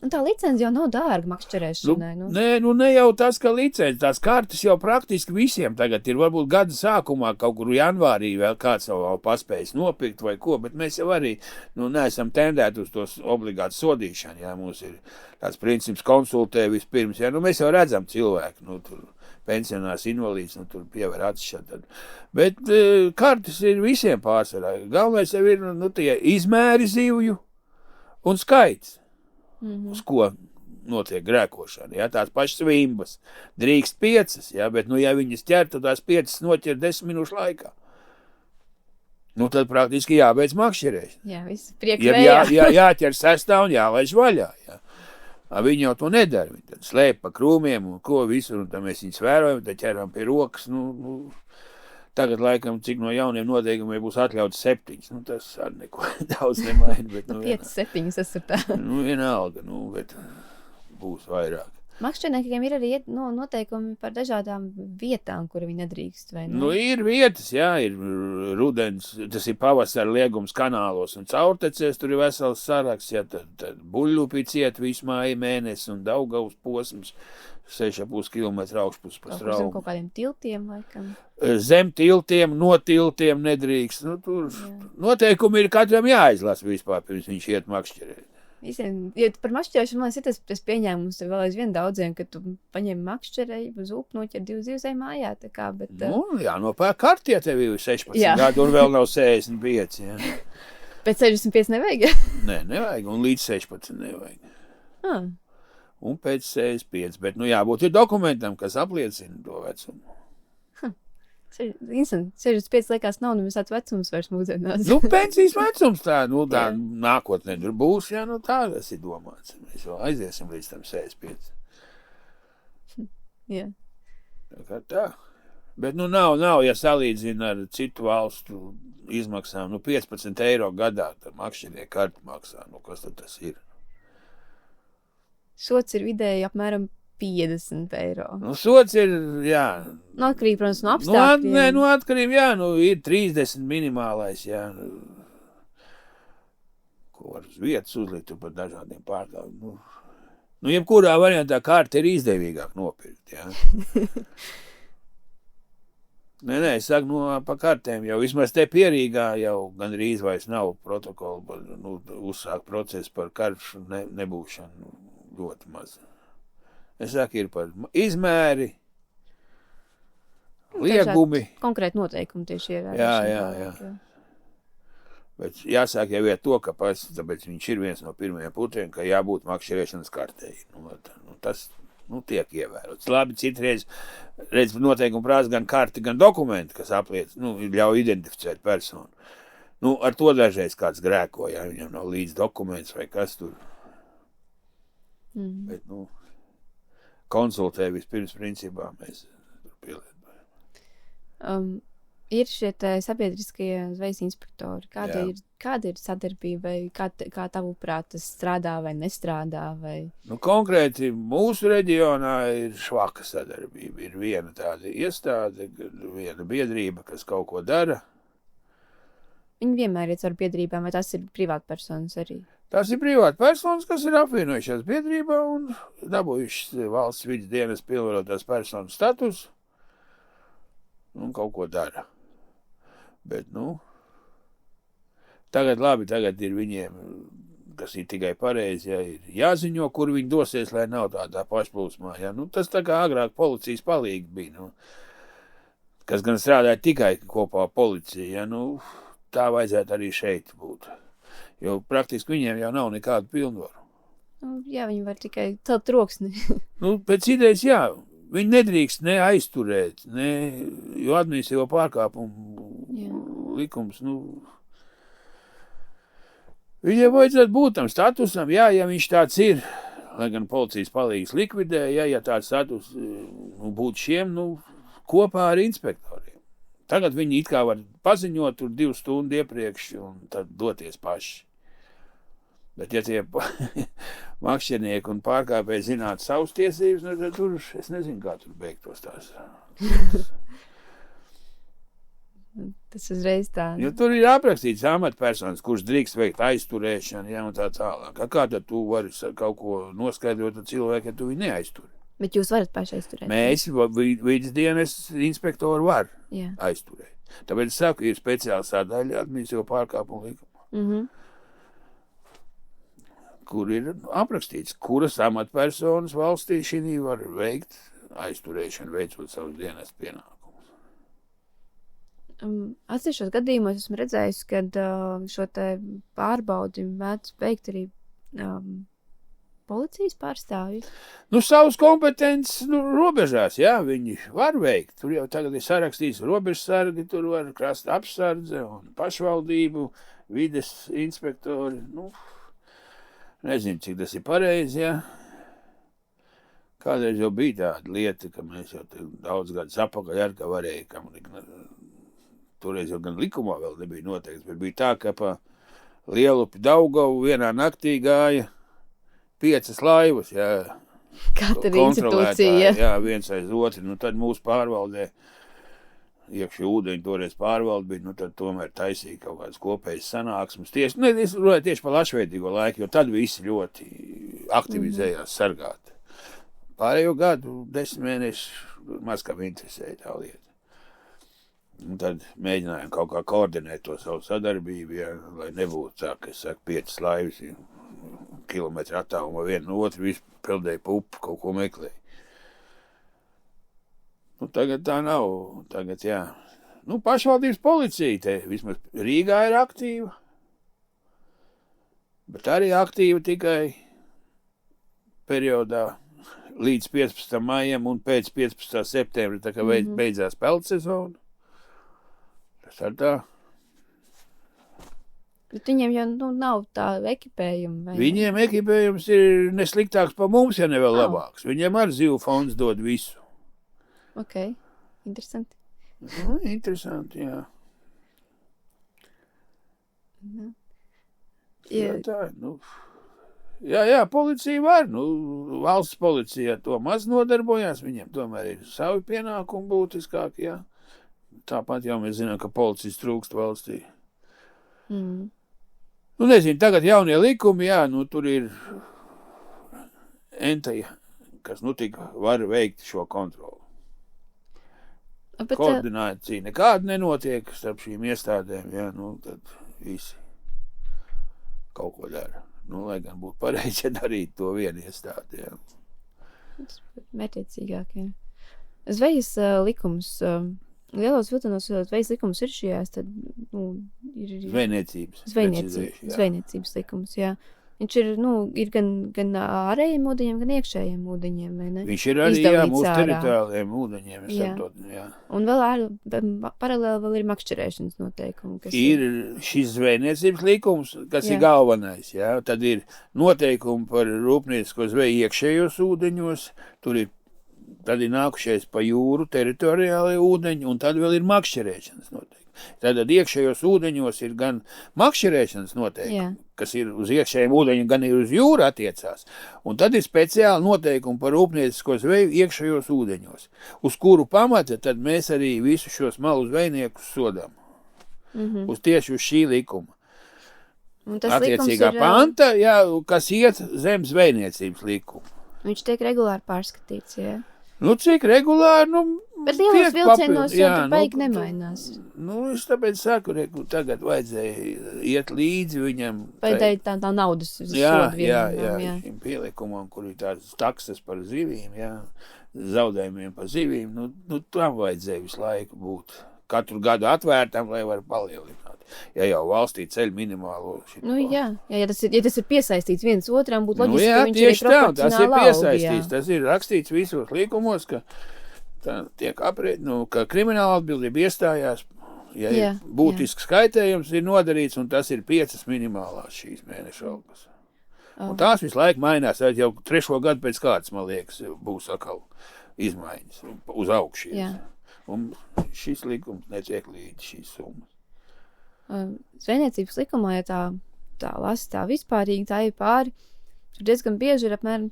Un tā licence jau nav dārga makšķerēšanai, Ne jau tas, ka licence, tās kartes jau praktiski visiem tagad ir, varbūt gada sākumā, kaut kur janvārī vēl kāds jau paspējis nopirkt vai ko, bet mēs jau arī, neesam tendēti uz tos obligāti sodīšanu, jā, mums ir tāds princips konsultē vispirms, jā, mēs jau redzam cilvēku, tur pensionārs, invalīds, tur piever acis tad. Bet kartes ir visiem pārsvarā. Galvenais jau ir, tie izmēri zivju un skaits, uz ko notiek grēkošana. Jā, tās pašas vimbas. Drīkst 5, jā, bet, ja viņas ķer, tad tās 5 noķer 10 minūšu laikā. Tad praktiski jābeidz makšķerēšana. Jā, viss priekvējā. Jāķer 6 un jālaiž vaļā, jā. Viņi jau to nedara, viņi tad slēp pa krūmiem un ko visur, un tad mēs viņus vērojam, tad ķeram pie rokas, tagad laikam, cik no jauniem noteikumiem būs atļauts 7, tas arī neko daudz nemaina, bet, 5, 7, esat tā. Vienalga, bet būs vairāk. Makšķerniekiem ir arī noteikumi par dažādām vietām, kur viņi nedrīkst, vai ne? Ir vietas, jā, ir rudens, tas ir pavasara liegums kanālos un caurtecēs, tur ir vesels saraksts, jā, tad Buļļupī ciet visu māju mēnesi un Daugavas posms 6,5 kilometru augšpus pa straumu. Zem kaut kādiem tiltiem, laikam? Zem tiltiem, no tiltiem nedrīkst, tur noteikumi ir katram jāizlas vispār, pirms viņš iet makšķerēt. Visiem, ja par makšķerēšanu, man liekas, tas pieņēmums ir vēl aizvien daudziem, ka tu paņem makšķerēju, uz upu noķer 2 zivzei mājā, tā kā, bet... Nopērk karti, ja tev ir 16 gadu un vēl nav 65, jā. Pēc 65 nevajag? Nē, nevajag, un līdz 16 nevajag. Un pēc 65, bet, jābūt ir dokumentam, kas apliecina to vecumu. 65 liekas nav nemaz tāds vecums vairs mūsdienās. Pensijas vecums tā nākotnē tur būs, jā, tā tas ir domāts. Mēs vēl aiziesim līdz tam 65. Jā. Tā. Bet, nav, ja salīdzina ar citu valstu izmaksām, 15 eiro gadā, tad makšķernieku karti maksā, kas tad tas ir? Sots ir vidēji apmēram 50 eiro. Sots ir, jā. Atkarīgi, protams, no apstākļiem. Atkarīgi, jā, ir 30 minimālais, jā. Ko var uz vietas uzlikt par dažādiem pārkāpumiem. Jebkurā variantā kārta ir izdevīgāk nopirkt, jā. Nē, es saku, pa kartēm jau vismaz te Pierīgā jau gandrīz vairs nav protokolu, uzsākt procesu par karšu nebūšanu ļoti maz. Es saku, ir par izmēri, liegumi. Konkrēti noteikumi tieši Jā. Bet jāsāk jau to, ka tāpēc viņš ir viens no pirmajiem putriem, ka jābūt makšķerēšanas kartei. Tas tiek ievērots. Labi, citreiz redz noteikumu prāts gan karti, gan dokumenti, kas ļauj identificēt personu. Ar to dažreiz kāds grēko, ja viņam nav līdz dokuments vai kas tur. Bet, konsultē vispirms principā mēs pielietojam. Ir šie sabiedriskie zvejas inspektori. Kāda ir sadarbība, vai kā tavuprāt tas strādā vai nestrādā? Vai? Konkrēti mūsu reģionā ir švaka sadarbība. Ir viena tāda iestāde, viena biedrība, kas kaut ko dara. Viņi vienmēr iet ar biedrībām, vai tas ir privātpersonas arī? Tas ir privātpersonas, kas ir apvienojušās biedrībā un dabūjušas valsts vides dienas pilnvarotās personas statusu un kaut ko dara. Bet, tagad ir viņiem, kas ir tikai pareizi, ir jāziņo, kur viņi dosies, lai nav tādā pašplūsmā. Ja? Tas tā kā agrāk policijas palīgi bija, kas gan strādāja tikai kopā policija. Ja? Tā vajadzētu arī šeit būt. Jo praktiski viņiem jau nav nekādu pilnvaru. Jā, viņi var tikai celt troksni. Pēc idejas, jā. Viņi nedrīkst ne aizturēt, jo administratīvo pārkāpumu likums, viņiem vajadzētu būt tam statusam, ja viņš tāds ir, lai gan policijas palīgs likvidē, ja tāds status būtu šiem, kopā ar inspektoriem. Tagad viņi it kā var paziņot tur 2 stundu iepriekš un tad doties paši. Bet, ja tie makšķernieki un pārkāpēji zinātu savas tiesības, tad tur es nezinu, kā tur beigtos tās. Tas uzreiz tā. Jo tur ir aprakstīts amatpersonas, kurš drīkst veikt aizturēšanu, un tā tālāk. Kā tad tu vari kaut ko noskaidrot ar cilvēku, ja tu viņu neaizturi? Bet jūs varat paši aizturēt? Mēs, vides dienas inspektori, var aizturēt. Tāpēc es saku, ir speciāla sadaļa administratīvo pārkāpumu likuma. Kur ir aprakstīts, kuras amatpersonas valstī šī var veikt aizturēšanu, veicot savus dienas pienākumus. Atsevišķos gadījumos esmu redzējis, ka šo te pārbaudi mēdz veikt arī policijas pārstāvji. Savas kompetences robežās, jā, viņi var veikt. Tur jau tagad ir sarakstīts robežsargi, tur var krasta apsardze un pašvaldību, vides inspektori, nezinu, cik tas ir pareizi, jā. Kādreiz jau bija tāda lieta, ka mēs jau daudz gadus apakaļ ar ka varēja, toreiz jau gan likumā vēl nebija noteikts, bet bija tā, ka pa Lielupi Daugavu vienā naktī gāja 5 laivas, jā. Katra institūcija. Jā, viens aiz otru, tad mūsu pārvaldē iekšķi ūdeņi toreiz pārvalda bija, tad tomēr taisīja kaut kādas kopējas sanāksmes. Tieši par lašveidīgo laiku, jo tad visi ļoti aktivizējās sargāt. Pārējo gadu 10 mēneši maz kam interesēja tā lieta. Un tad mēģinājām kaut kā koordinēt to savu sadarbību, lai nebūtu tā, ka es saku 5 laivas kilometru attālumā vienu no otru, visu peldēja pupu, kaut ko meklēja. Tagad tā nav. Tagad, jā. Pašvaldības policija te vismaz Rīgā ir aktīva, bet arī aktīva tikai periodā līdz 15. maijam un pēc 15. septembra, tā kā beidzās peldsezona. Tas ar tā. Bet viņiem jau nav tā ekipējuma. Viņiem ekipējums ir nesliktāks par mums, ja ne vēl labāks. Viņiem ar Zivu fonds dod visu. Ok, interesanti. Interesanti, jā. Jā, policija var. Valsts policija to maz nodarbojās, viņiem tomēr ir savi pienākumi būtiskāki, jā. Tāpat jau mēs zinām, ka policijas trūkst valstī. Nezinu, tagad jaunie likumi, jā, tur ir entaja, kas tik var veikt šo kontroli. Koordinācija nekāda nenotiek starp šīm iestādēm, jā, tad visi kaut ko dara. Lai gan būtu pareizi darīt to vienu iestādi, jā. Mērķiecīgāk, jā. Zvejas likums, lielos vilcienos zvejas likums ir šajās, tad, ir zvejniecības likums, jā. Viņš ir, ir gan ārējiem ūdeņiem, gan iekšējiem ūdeņiem, vai ne? Viņš ir arī, mūsu teritoriāliem ūdeņiem. Jā. Un vēl paralēli vēl ir makšķerēšanas noteikumi. Kas ir šis zvejniecības likums, kas ir galvenais, jā. Tad ir noteikumi par rūpniecisko zveju iekšējos ūdeņos, tad ir nākušies pa jūru teritoriālajie ūdeņi, un tad vēl ir makšķerēšanas noteikumi. Tātad iekšējos ūdeņos ir gan makšķerēšanas noteikumi, kas ir uz iekšējiem ūdeņiem, gan ir uz jūru attiecās. Un tad ir speciāli noteikumi par rūpniecisko zveju iekšējos ūdeņos, uz kuru pamata tad mēs arī visu šos malu zvejniekus sodām. Tieši uz šī likuma. Attiecīgā panta, kas iet zem zvejniecības likuma. Viņš tiek regulāri pārskatīts, jā. Cik regulāri, Bet lielos vilcienos jau tur baigi nemainās. Es tāpēc saku, tagad vajadzēja iet līdzi viņam. Vajadzēja tā naudas sodu vienam. Jā, šim pielikumam, kur ir tādas taksas par zivīm, zaudējumiem par zivīm, tam vajadzēja visu laiku būt. Katru gadu atvērtam, lai var palielināt. Ja jau valstī ceļ minimālo šito. Ja tas ir piesaistīts viens otram, būtu loģiski, ka viņš ir proporcionāli tas ir piesaistīts. Tas ir rakstīts visos likumos, ka tiek ka krimināla atbildība iestājās, ja būtisks skaitējums ir nodarīts, un tas ir 5 minimālās šīs mēneša algas. Un tās visu laiku mainās, jau 3. gadu pēc kāds, man liekas, būs atkal izmaiņas uz augšies. Un šis likums netiek līdz šīs summas. Zvejniecības likumā, ja tā lasa tā vispārīgi, tā ir pāri, tur diezgan bieži ir apmēram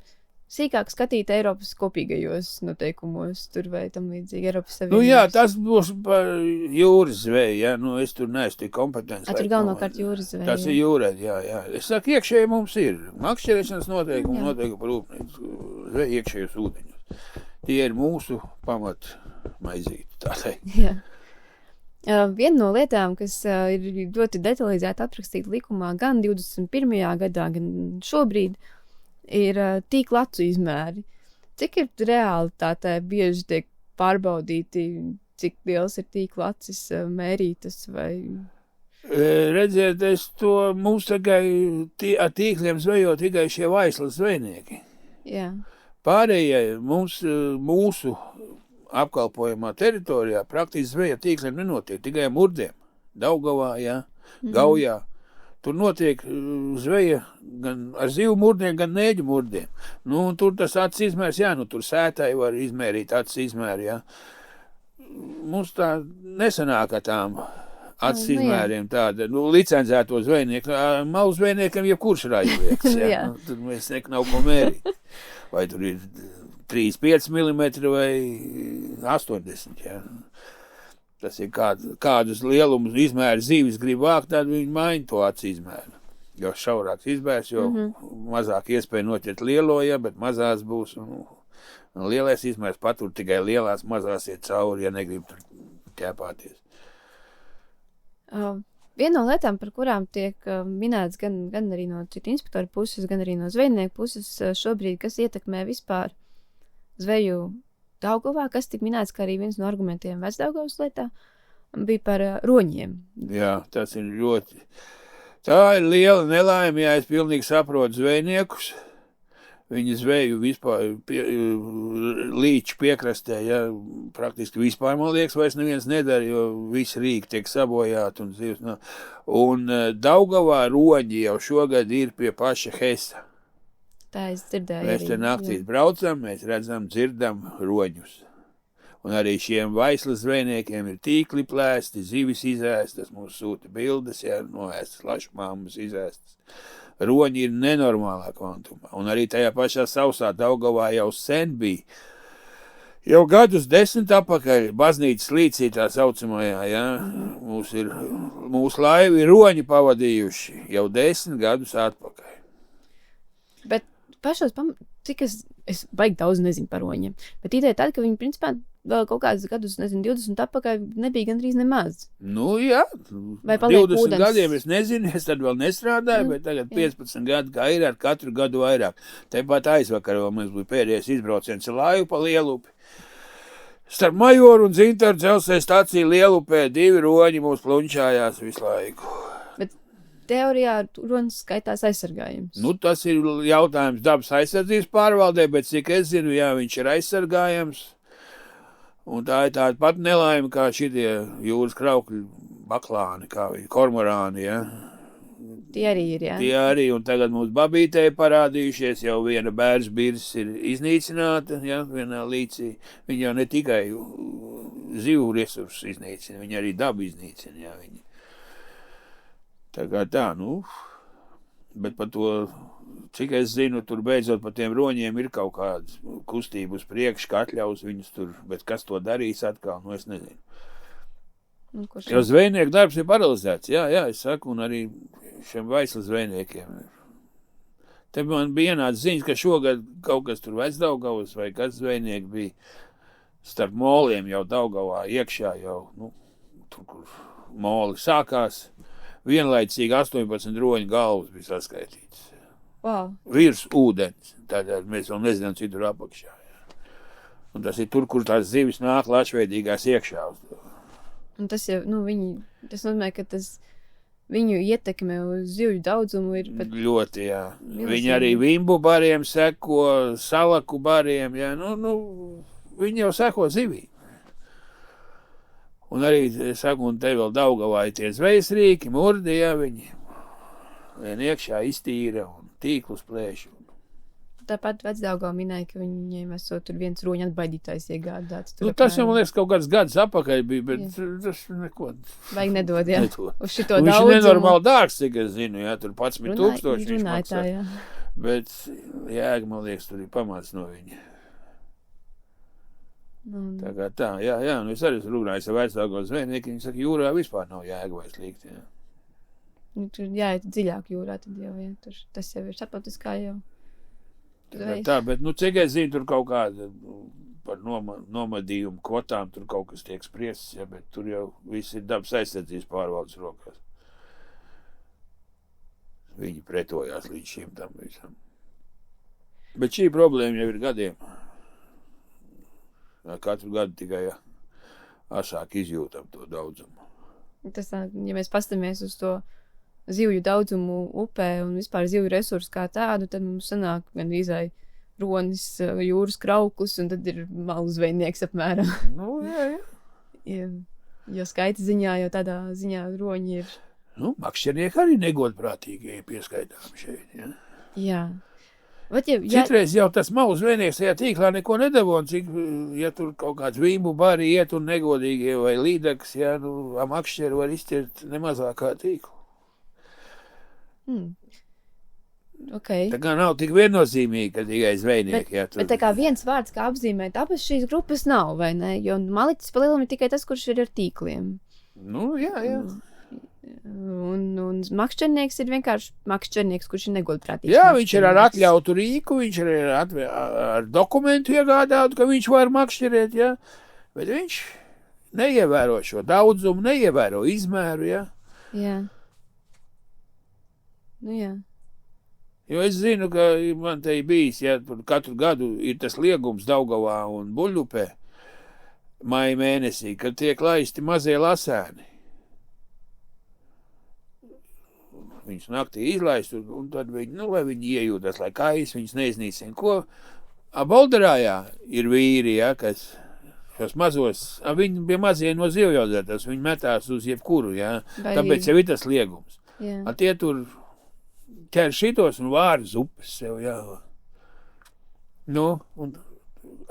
sīkāk skatīt Eiropas kopīgajos noteikumos, tur vai tam līdzīgi Eiropas Savienības. Tas būs par jūras zveju, es tur neesmu tik kompetents. Tur galvenokārt jūras zveju. Tas ir jūrē, jā. Es saku, iekšēji mums ir makšķerēšanas noteikumi par rūpniecības zveju iekšējos ūdeņos. Tie ir mūsu pamat maizīti, tā teikt. Jā. Viena no lietām, kas ir ļoti detalizēti aprakstīta likumā gan 21. gadā, gan šobrīd, ir tīkla acu izmēri. Cik ir reāli tā bieži tiek pārbaudīti, cik liels ir tīkla acis mērītas vai... Redziet, mums tikai ar tīkliem zvejo tikai šie vaislas zvejnieki. Jā. Pārējie mūsu apkalpojumā teritorijā praktiski zveja tīkliem nenotiek, tikai murdiem. Daugavā, Gaujā. Tur notiek zveja gan ar zivu murdiem, gan nēģu murdiem. Tur tas acis izmērs, tur sētai var izmērīt acis izmēri, Mums tā nesanāk ar tām acis izmēriem tāda, licencēto zvejnieku. Malu zvejniekam jebkurš rajlieks, Tur mēs nav ko mērīt. Vai tur ir 3,5 mm vai 80, Tas ir kādus lielumus izmēru zīves grib vākt, tad viņi maina to acu izmēru. Jo šaurāks izmērs, jo mazāk iespēja noķert lielo, bet mazās būs. Un lielais izmērs patur tikai lielās, mazās iet cauri, ja negrib tur ķēpāties. Viena no lietām, par kurām tiek minēts gan arī no citu inspektoru puses, gan arī no zvejnieku puses šobrīd, kas ietekmē vispār zveju Daugavā, kas tik minēts, kā arī viens no argumentiem Vecdaugavas lietā, bija par roņiem. Jā, tas ir ļoti... Tā ir liela nelaime, es pilnīgi saprotu zvejniekus. Viņi zveju vispār līču piekrastē, praktiski vispār, man liekas, vairs neviens nedara, jo visi rīki tiek sabojāti un zivs. Un Daugavā roņi jau šogad ir pie paša Hesa. Tā es dzirdēju. Mēs te naktīs braucam, mēs redzam, dzirdam roņus. Un arī šiem vaislas zvejniekiem ir tīkli plēsti, zivis izēstas, mums sūta bildes, noēstas lašmāmas izēstas. Roņi ir nenormālā kvantumā. Un arī tajā pašā sausā Daugavā jau sen bija. Jau gadus 10 atpakaļ baznīcas līcī tā saucamajā, mūsu laivi ir roņi pavadījuši jau 10 gadus atpakaļ. Bet pašos cik es baigi daudz nezinu par roņiem, bet ideja tāda, ka viņi principā vēl kaut kādus gadus, nezinu, 20 atpakaļ nebija gandrīz nemaz. Nu, jā. Vai paliek 20 ūdens? gadiem es nezinu, es tad vēl nestrādāju, bet tagad 15 gadu, kā ir ar katru gadu vairāk. Tepat aizvakar vēl mums bija pēdējais izbrauciens ar laivu pa Lielupī. Starp Majoru un Dzintaru dzelzceļa staciju Lielupē 2 roņi mūs plunčājās visu laiku. Teorijā ronis skaitās aizsargājums. Nu, tas ir jautājums dabas aizsardzības pārvaldē, bet cik es zinu, jā, viņš ir aizsargājams. Un tā ir tāda pat nelaime, kā šitie jūras kraukļu baklāni, kā viņi, kormorāni, jā. Tie arī ir, jā. Tie arī, un tagad mums babītē parādījušies, jau viena bērns birs ir iznīcināta, jā, vienā līcī. Viņi jau ne tikai zivu resursus iznīcina, viņi arī dabu iznīcina, jā, viņi. Tā kā tā, nu, bet par to, cik es zinu, tur beidzot par tiem roņiem ir kaut kādas kustību uz priekšu, ka atļaus viņus tur, bet kas to darīs atkal, nu, es nezinu. Jo zvejnieku darbs ir paralizēts, jā, es saku, un arī šiem vaislas zvejniekiem. Te man bija ienāca ziņas, ka šogad kaut kas tur Vecdaugavas vai kas zvejnieki bija starp moliem jau Daugavā iekšā jau, nu, tur, kur moli sākās. Vienlaicīgi 18 roņu galvas bija saskaitītas. Wow. Virs ūdens. Tādēļ mēs vēl nezinām, cik tur apakšā. Jā. Un tas ir tur, kur tās zivis nāk lačveidīgās iekšā. Un tas jau, nu, tas nozīmē, ka viņu ietekme uz zivju daudzumu ir pat... Ļoti, jā. Milzīgi. Viņi arī vimbu bariem seko, salaku bariem, jā. Nu, viņi jau seko zivīm. Un arī, saku, un te vēl Daugavā ir tie zvejas rīki, murdi, jā, viņi vien iekšā iztīra un tīklus plēš. Tāpat Vecdaugavā minēja, ka viņiem esot tur viens roņa atbaidītājs iegādāts. Nu, tas jau, man liekas, kaut kāds gads apakaļ bija, bet tas neko. Vajag nedod, jā. Uz šito daudzumu. Viņš ir nenormāli dārgs, cik es zinu, jā, tur 11,000 viņš maksā. Jā. Bet, jā, man liekas, tur ir pamats no viņa. Tā kā tā, jā, un es arī runāju ar Vecdaugavas zvejniekiem, viņi saka, jūrā vispār nav jēga vairs likt, jā. Tur jāiet dziļāk jūrā, tad jau, jā, tur tas jau ir starptautiskā jau. Tā, bet, nu, cik es zinu, tur kaut kāda par nomadījumu kvotām, tur kaut kas tiek spriests, jā, bet tur jau viss ir dabas aizsardzības pārvaldes rokās. Viņi pretojās līdz šim tam visam. Bet šī problēma jau ir gadiem. Katru gadu tikai asāk izjūtam to daudzumu. Tas, ja mēs pastamies uz to zivju daudzumu upē un vispār zivju resursu kā tādu, tad mums sanāk gan vīzai ronis, jūras krauklis, un tad ir malu zvejnieks apmēram. Nu, jā. Jo skaita ziņā, jo tādā ziņā roņi ir. Nu, makšķernieki arī negodprātīgi pieskaitām šeit, jā. Jā. Citreiz jau tas malu zvejnieks tajā tīklā neko nedavo, un cik, ja tur kaut kāds vīmu bari iet un negodīgie vai līdaks, jā, nu, makšķeri var izķert nemazākā tīklu. Okay. Tā kā nav tik viennozīmīgi, ka tikai zvejnieki, jā. Bet tā kā viens vārds, kā apzīmēt, abas šīs grupas nav, vai ne? Jo malicis pa lielam ir tikai tas, kurš ir ar tīkliem. Nu, jā. Un makšķernieks ir vienkārši makšķernieks, kurš ir negodprātīgs. Jā, viņš ir ar atļautu rīku, viņš ir ar dokumentu iegādātu, ka viņš var makšķerēt, jā. Bet viņš neievēro šo daudzumu, neievēro izmēru, jā. Jā. Nu, jā. Jo es zinu, ka man te ir bijis, ja tur katru gadu ir tas liegums Daugavā un Buļļupē maija mēnesī, kad tiek laisti mazie lasēni. Viņus naktī izlaist, un tad viņi, lai viņi iejūtas, lai kājas, viņus neiznīcina. Ko? Bolderājā ir vīri, ja, kas šos mazos, viņi bija mazie no zivjaudzētājs, viņi metās uz jebkuru, ja, tāpēc jau ir tas liegums. Jā. Tie tur ķer šitos un vāri upes sev, jā. Nu, un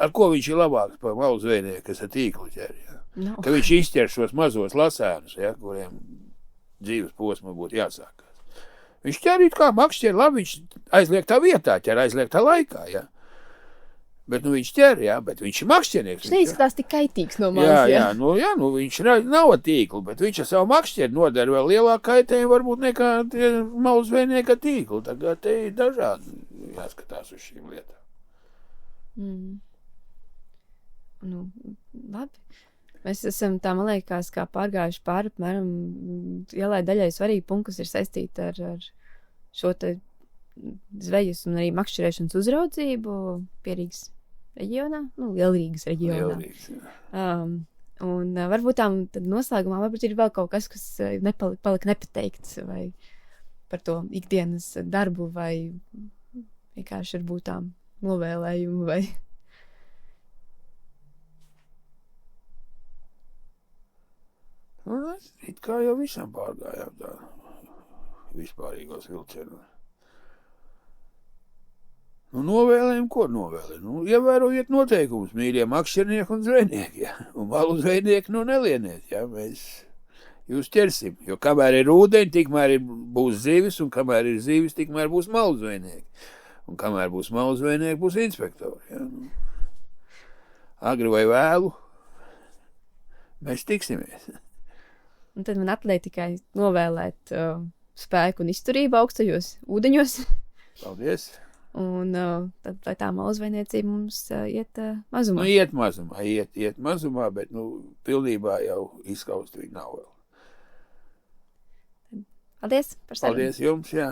ar ko viņš ir labāks par malu zvejnieku, kas ar tīklu ķer, jā. No. Ka viņš izķer šos mazos lasēnus, ja, kuriem dzīves posma būtu jāsākās. Viņš ķer it kā makšķer, labi, viņš aizliegtā vietā ķer, aizliegtā laikā, jā. Bet, nu, viņš ķer, jā, bet viņš ir makšķernieks. Viņš neizskatās tik kaitīgs no malas, jā. Nu, viņš nav ar tīklu, bet viņš ar savu makšķeri nodara vēl lielāku kaitējumu varbūt nekā tie malu zvejnieki ar tīklu. Tagad te ir dažādi jāskatās uz šīm lietām. Nu, labi. Mēs esam tā, man liekas, kā pārgājuši pāri apmēram lielai daļai svarīgi punkti, kas ir saistīti ar šo te zvejas un arī makšķerēšanas uzraudzību Pierīgas reģionā, nu, Lielrīgas reģionā. Lielrīgas, jā. Un varbūt tām tad noslēgumā varbūt ir vēl kaut kas, kas palika nepateikts vai par to ikdienas darbu vai vienkārši varbūt tām novēlējumu vai... Nu, it kā jau visam pārgājām tā vispārīgos vilcienos. Nu, novēlējam, ko novēlējam? Nu, ievērojiet noteikumus, mīļie makšķernieki un zvejnieki, ja? Un malu zvejnieki, nu, nelieniet, ja? Mēs jūs ķersim, jo kamēr ir ūdeņi, tikmēr būs zivis, un kamēr ir zivis, tikmēr būs malu zvejnieki. Un kamēr būs malu zvejnieki, būs inspektori, ja? Nu, agri vai vēlu, mēs tiksimies. Un tad man atliek tikai novēlēt spēku un izturību augstajos ūdeņos. Paldies! Un tad, lai tā maluzvejniecība mums iet mazumā. Nu, iet mazumā, iet mazumā, bet, nu, pilnībā jau izskaust viņa nav vēl. Paldies par sarunu. Paldies jums, jā.